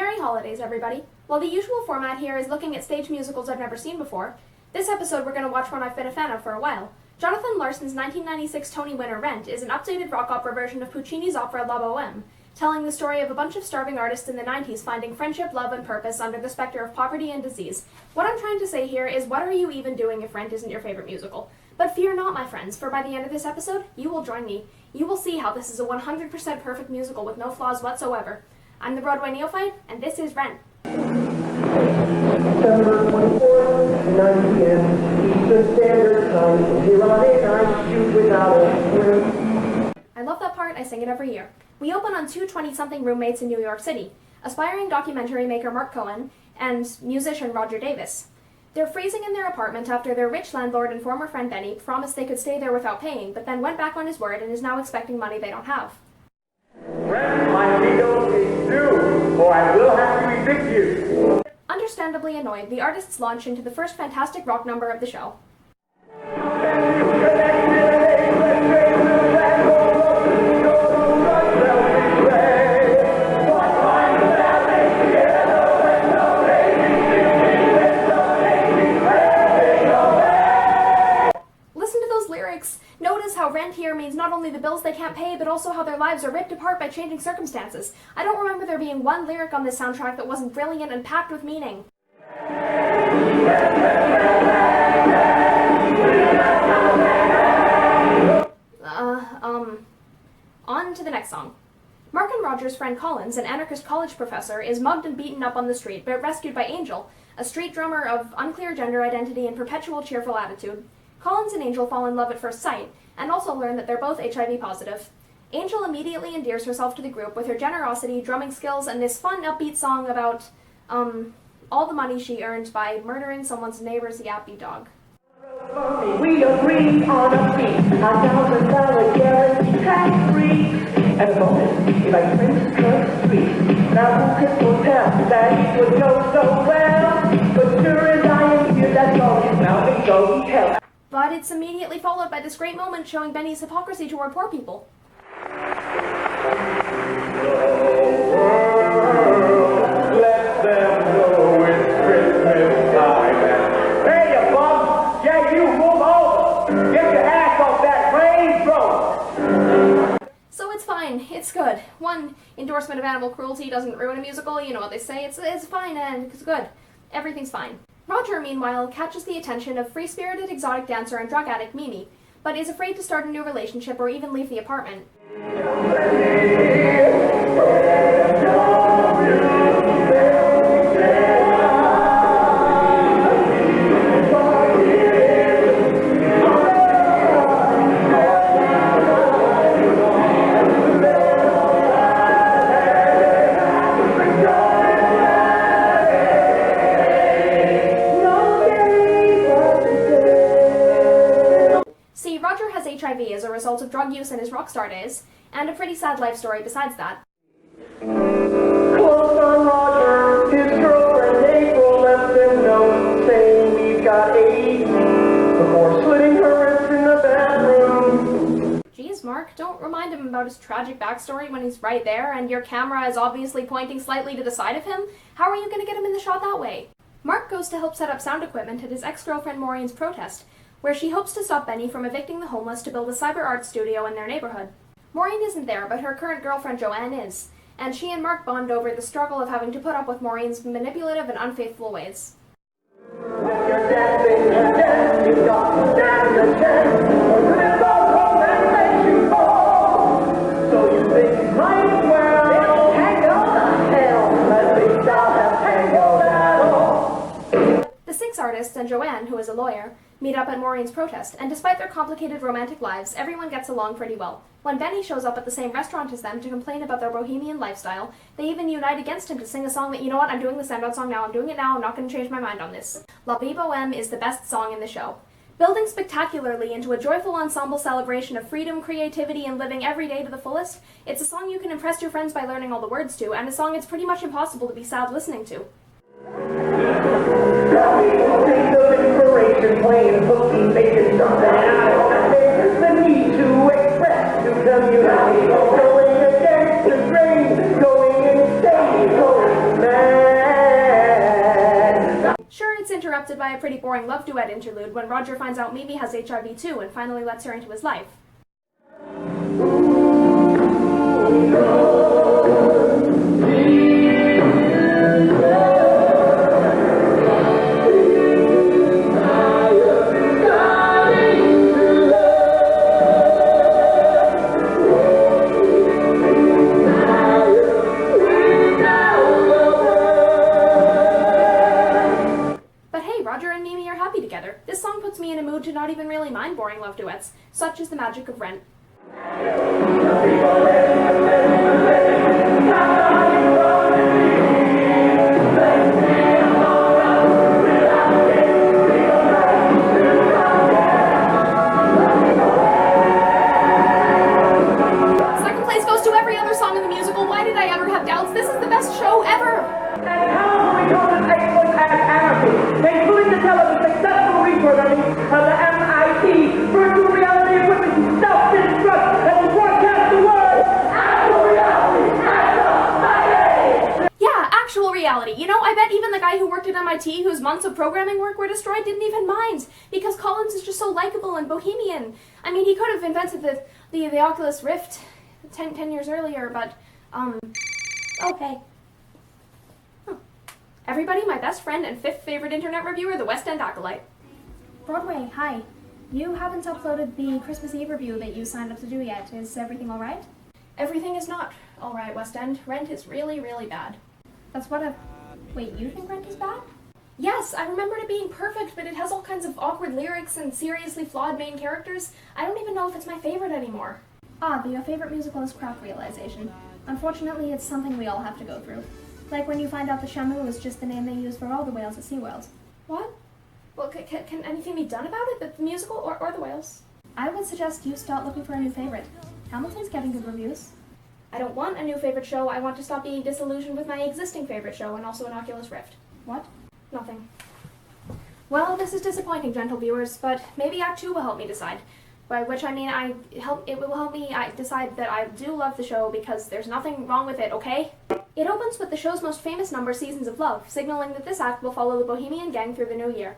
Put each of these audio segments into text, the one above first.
Merry holidays, everybody. While the usual format here is looking at stage musicals I've never seen before, this episode we're going to watch one I've been a fan of for a while. Jonathan Larson's 1996 Tony winner Rent is an updated rock opera version of Puccini's opera La Boheme, telling the story of a bunch of starving artists in the 90s finding friendship, love, and purpose under the specter of poverty and disease. What I'm trying to say here is, what are you even doing if Rent isn't your favorite musical? But fear not, my friends, for by the end of this episode, you will join me. You will see how this is a 100% perfect musical with no flaws whatsoever. I'm the Broadway Neophyte, and this is Rent. September 24th, 9 p.m. Eastern Standard Time. Here on a night, shoot without a swim. I love that part, I sing it every year. We open on two 20-something roommates in New York City, aspiring documentary maker Mark Cohen and musician Roger Davis. They're freezing in their apartment after their rich landlord and former friend Benny promised they could stay there without paying, but then went back on his word and is now expecting money they don't have. Rent, my deal is due, or I will have to evict you. Understandably annoyed, the artists launch into the first fantastic rock number of the show. Notice how rent here means not only the bills they can't pay, but also how their lives are ripped apart by changing circumstances. I don't remember there being one lyric on this soundtrack that wasn't brilliant and packed with meaning. On to the next song. Mark and Roger's friend Collins, an anarchist college professor, is mugged and beaten up on the street, but rescued by Angel, a street drummer of unclear gender identity and perpetual cheerful attitude. Collins and Angel fall in love at first sight, and also learn that they're both HIV positive. Angel immediately endears herself to the group with her generosity, drumming skills, and this fun, upbeat song about, all the money she earned by murdering someone's neighbor's yappy dog. We agree on a fee, $1,000 guarantee tax-free. And a bonus, if I print the street. Now who can foretell that it would go so well? But sure as I am here, that's all his mouth and go he hell. But it's immediately followed by this great moment showing Benny's hypocrisy toward poor people. Let them know it's Christmas time. Hey, you bum! Yeah, you move over! Get your ass off that Range Rover! So it's fine. It's good. One endorsement of animal cruelty doesn't ruin a musical. You know what they say. It's fine and it's good. Everything's fine. Roger, meanwhile, catches the attention of free-spirited exotic dancer and drug addict Mimi, but is afraid to start a new relationship or even leave the apartment. HIV as a result of drug use in his rock star days, and a pretty sad life story besides that. Close on Roger, his girlfriend April left him note saying we've got AIDS before slitting her wrists in the bathroom. Geez, Mark, don't remind him about his tragic backstory when he's right there and your camera is obviously pointing slightly to the side of him. How are you going to get him in the shot that way? Mark goes to help set up sound equipment at his ex-girlfriend Maureen's protest, where she hopes to stop Benny from evicting the homeless to build a cyber art studio in their neighborhood. Maureen isn't there, but her current girlfriend Joanne is, and she and Mark bond over the struggle of having to put up with Maureen's manipulative and unfaithful ways. The six artists and Joanne, who is a lawyer, meet up at Maureen's protest, and despite their complicated romantic lives, everyone gets along pretty well. When Benny shows up at the same restaurant as them to complain about their bohemian lifestyle, they even unite against him to sing a song that, you know what, I'm doing the standout song now, I'm doing it now, I'm not going to change my mind on this. La Vie Boheme is the best song in the show. Building spectacularly into a joyful ensemble celebration of freedom, creativity, and living every day to the fullest, it's a song you can impress your friends by learning all the words to, and a song it's pretty much impossible to be sad listening to. Inspiration, playing hooky, making something out of nothing. The need to express, to communicate, going against the grain, going insane, going mad. interrupted by a pretty boring love duet interlude when Roger finds out Mimi has HIV too and finally lets her into his life. This song puts me in a mood to not even really mind boring love duets. Such is the magic of Rent. Second place goes to every other song in the musical. Why did I ever have doubts? This is the best show ever! And how we call it excellence and anarchy, including the successful reprogramming of the MIT virtual reality equipment to self-destruct and will broadcast the word actual reality at the Yeah, actual reality. You know, I bet even the guy who worked at MIT, whose months of programming work were destroyed, didn't even mind, because Collins is just so likable and bohemian. I mean, he could have invented the Oculus Rift 10 years earlier, but, okay. Everybody, my best friend and fifth favorite internet reviewer, the West End Acolyte. Broadway, hi. You haven't uploaded the Christmas Eve review that you signed up to do yet. Is everything alright? Everything is not alright, West End. Rent is really, really bad. That's what I've... Wait, you think Rent is bad? Yes, I remembered it being perfect, but it has all kinds of awkward lyrics and seriously flawed main characters. I don't even know if it's my favorite anymore. Ah, your favorite musical is crap realization. Unfortunately, it's something we all have to go through. Like when you find out the Shamu is just the name they use for all the whales at SeaWorld. What? Well, can anything be done about it? The musical or the whales? I would suggest you start looking for a new favorite. Hamilton's getting good reviews. I don't want a new favorite show. I want to stop being disillusioned with my existing favorite show and also an Oculus Rift. What? Nothing. Well, this is disappointing, gentle viewers, but maybe Act 2 will help me decide. By which I mean it will help me decide that I do love the show because there's nothing wrong with it, okay? It opens with the show's most famous number, Seasons of Love, signaling that this act will follow the Bohemian gang through the new year.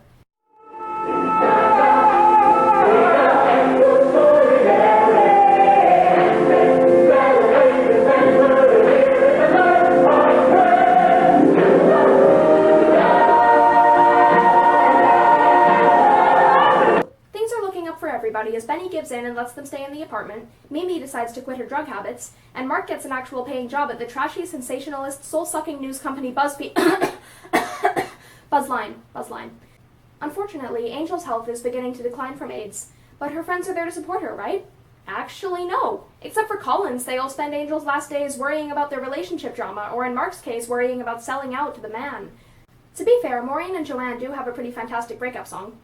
As Benny gives in and lets them stay in the apartment, Mimi decides to quit her drug habits, and Mark gets an actual paying job at the trashy, sensationalist, soul-sucking news company Buzzline. Unfortunately, Angel's health is beginning to decline from AIDS, but her friends are there to support her, right? Actually, no. Except for Collins, they all spend Angel's last days worrying about their relationship drama, or in Mark's case, worrying about selling out to the man. To be fair, Maureen and Joanne do have a pretty fantastic breakup song.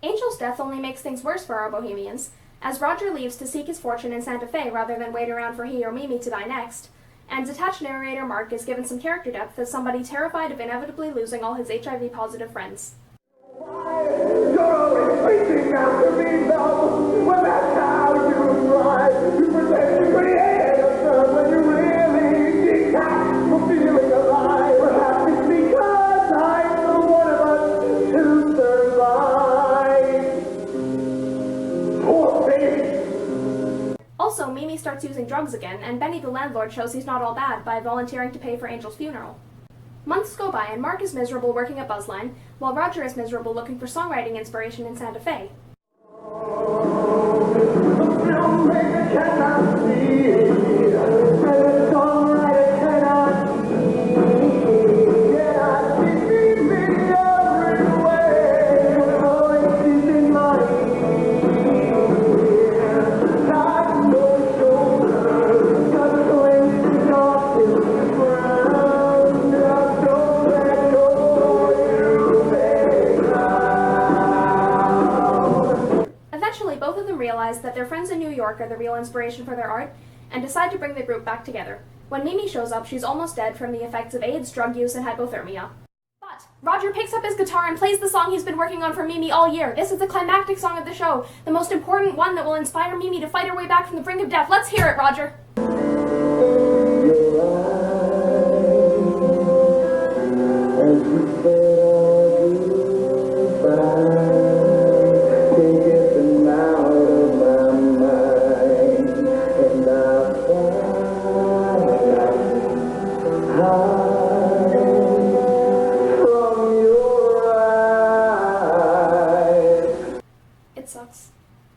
Angel's death only makes things worse for our Bohemians, as Roger leaves to seek his fortune in Santa Fe rather than wait around for he or Mimi to die next. And detached narrator Mark is given some character depth as somebody terrified of inevitably losing all his HIV-positive friends. You're always reaching out to me, though. Well, that's how you try. You pretend to create yourself when you really detach from feeling alive. Perhaps it's because I'm the one of us to survive. Poor baby. Also, Mimi starts using drugs again, and Benny the landlord shows he's not all bad by volunteering to pay for Angel's funeral. Months go by, and Mark is miserable working at Buzzline, while Roger is miserable looking for songwriting inspiration in Santa Fe. That their friends in New York are the real inspiration for their art, and decide to bring the group back together. When Mimi shows up, she's almost dead from the effects of AIDS, drug use, and hypothermia. But Roger picks up his guitar and plays the song he's been working on for Mimi all year. This is the climactic song of the show, the most important one that will inspire Mimi to fight her way back from the brink of death. Let's hear it, Roger.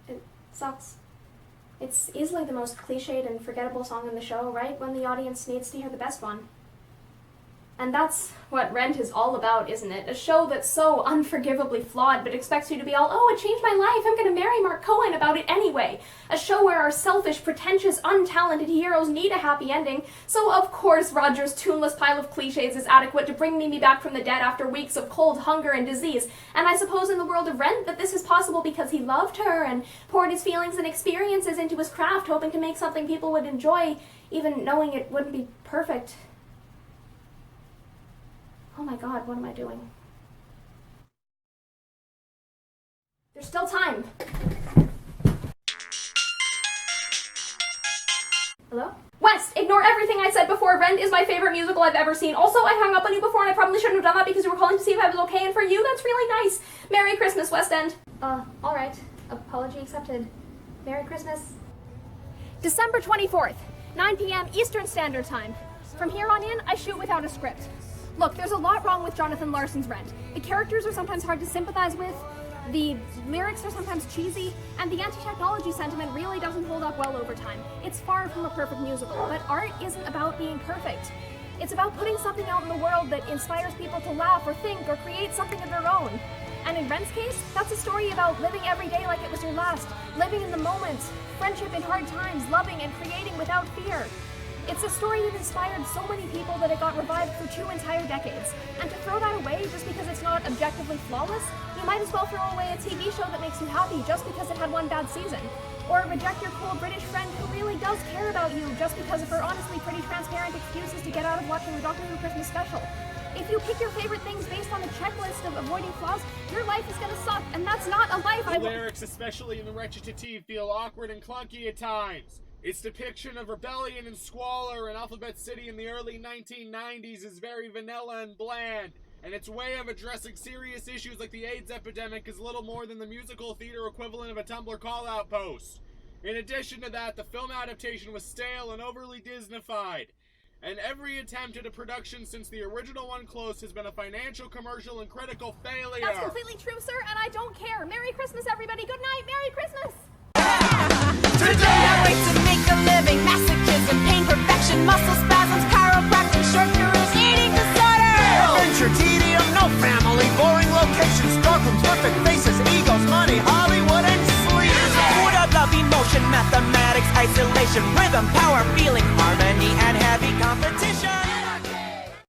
It sucks. It's easily the most cliched and forgettable song in the show, right? When the audience needs to hear the best one. And that's what Rent is all about, isn't it? A show that's so unforgivably flawed but expects you to be all, oh, it changed my life, I'm gonna marry Mark Cohen about it anyway. A show where our selfish, pretentious, untalented heroes need a happy ending, so of course Roger's tuneless pile of cliches is adequate to bring Mimi back from the dead after weeks of cold, hunger, and disease. And I suppose in the world of Rent that this is possible because he loved her and poured his feelings and experiences into his craft, hoping to make something people would enjoy, even knowing it wouldn't be perfect. Oh my god, what am I doing? There's still time. Hello? West, ignore everything I said before. Rent is my favorite musical I've ever seen. Also, I hung up on you before and I probably shouldn't have done that because you were calling to see if I was okay, and for you, that's really nice. Merry Christmas, West End. Alright. Apology accepted. Merry Christmas. December 24th, 9 p.m. Eastern Standard Time. From here on in, I shoot without a script. Look, there's a lot wrong with Jonathan Larson's Rent. The characters are sometimes hard to sympathize with, the lyrics are sometimes cheesy, and the anti-technology sentiment really doesn't hold up well over time. It's far from a perfect musical, but art isn't about being perfect. It's about putting something out in the world that inspires people to laugh or think or create something of their own. And in Rent's case, that's a story about living every day like it was your last, living in the moment, friendship in hard times, loving and creating without fear. It's a story that inspired so many people that it got revived for 2 entire decades. And to throw that away just because it's not objectively flawless, you might as well throw away a TV show that makes you happy just because it had 1 bad season. Or reject your cool British friend who really does care about you just because of her honestly pretty transparent excuses to get out of watching the Doctor Who Christmas special. If you pick your favorite things based on a checklist of avoiding flaws, your life is gonna suck, and that's not a life The lyrics, especially in the recitative, feel awkward and clunky at times. Its depiction of rebellion and squalor in Alphabet City in the early 1990s is very vanilla and bland, and its way of addressing serious issues like the AIDS epidemic is little more than the musical theater equivalent of a Tumblr call-out post. In addition to that, the film adaptation was stale and overly Disneyfied, and every attempt at a production since the original one closed has been a financial, commercial, and critical failure. That's completely true, sir, and I don't care. Merry Christmas, everybody. Good night. Merry Christmas. Today I wait to make a living. Masochism, pain, perfection, muscle spasms, chiropractic, short careers, eating disorder. Adventure, tedium, no family, boring locations, dark rooms, perfect faces, egos, money, Hollywood, and sleep. Food of love, emotion, mathematics, isolation, rhythm, power, feeling, harmony, and heavy competition.